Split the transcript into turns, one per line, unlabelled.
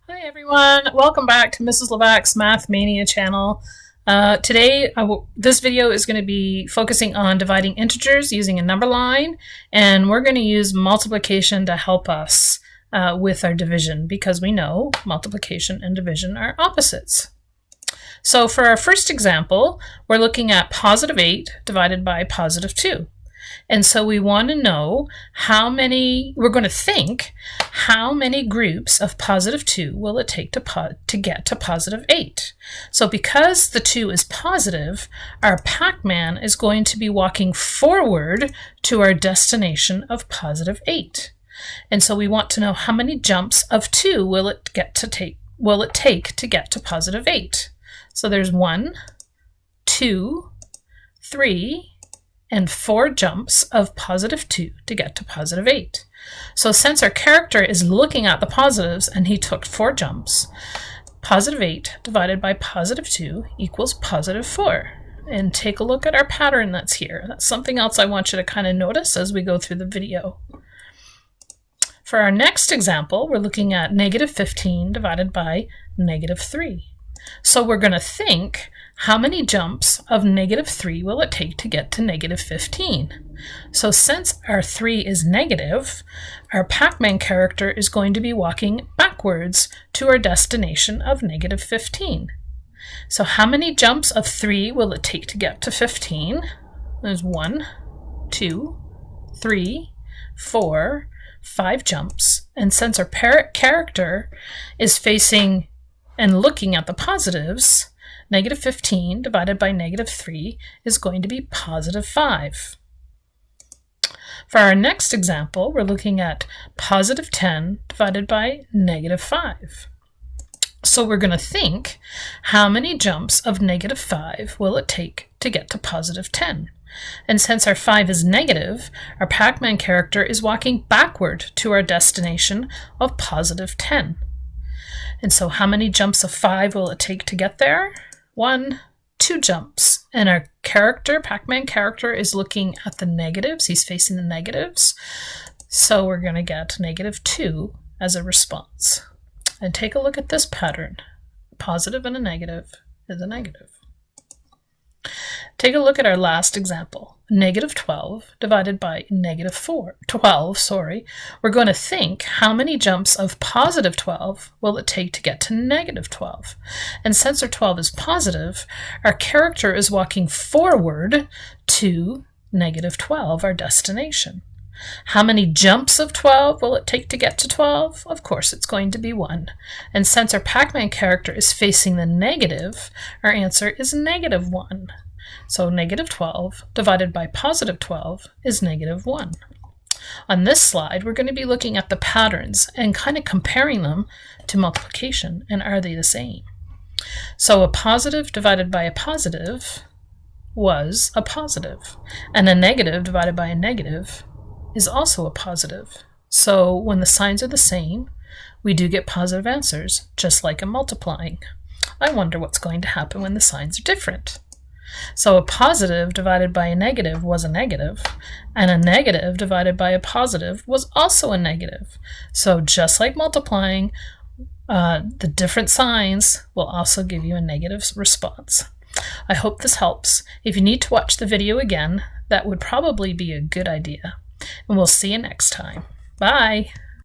Hi everyone, welcome back to Mrs. Levack's Math Mania channel. This video is going to be focusing on dividing integers using a number line, and we're going to use multiplication to help us with our division because we know multiplication and division are opposites. So for our first example, we're looking at positive 8 divided by positive 2. And so we want to know we're going to think how many groups of positive 2 will it take to get to positive 8. So because the 2 is positive, our Pac-Man is going to be walking forward to our destination of positive 8. And so we want to know how many jumps of 2 will it take to get to positive 8. So there's 1, 2, 3, and 4 jumps of positive 2 to get to positive 8. So since our character is looking at the positives and he took 4 jumps, positive 8 divided by positive 2 equals positive 4. And take a look at our pattern that's here. That's something else I want you to kind of notice as we go through the video. For our next example, we're looking at negative 15 divided by negative 3. So we're going to think, how many jumps of negative 3 will it take to get to negative 15? So since our 3 is negative, our Pac-Man character is going to be walking backwards to our destination of negative 15. So how many jumps of 3 will it take to get to 15? There's 1, 2, 3, 4, 5 jumps. And since our character is facing and looking at the positives, negative 15 divided by negative 3 is going to be positive 5. For our next example, we're looking at positive 10 divided by negative 5. So we're going to think, how many jumps of negative 5 will it take to get to positive 10? And since our 5 is negative, our Pac-Man character is walking backward to our destination of positive 10. And so how many jumps of 5 will it take to get there? 1, 2 jumps. And our character, Pac-Man character, is looking at the negatives. He's facing the negatives. So we're going to get negative 2 as a response. And take a look at this pattern. A positive and a negative is a negative. Take a look at our last example. Negative 12 divided by negative 12. We're going to think, how many jumps of positive 12 will it take to get to negative 12? And since our 12 is positive, our character is walking forward to negative 12, our destination. How many jumps of 12 will it take to get to 12? Of course, it's going to be 1. And since our Pac-Man character is facing the negative, our answer is negative 1. So negative 12 divided by positive 12 is negative 1. On this slide, we're going to be looking at the patterns and kind of comparing them to multiplication, and are they the same? So a positive divided by a positive was a positive, and a negative divided by a negative is also a positive. So when the signs are the same, we do get positive answers, just like in multiplying. I wonder what's going to happen when the signs are different. So a positive divided by a negative was a negative, and a negative divided by a positive was also a negative. So just like multiplying, the different signs will also give you a negative response. I hope this helps. If you need to watch the video again, that would probably be a good idea. And we'll see you next time. Bye!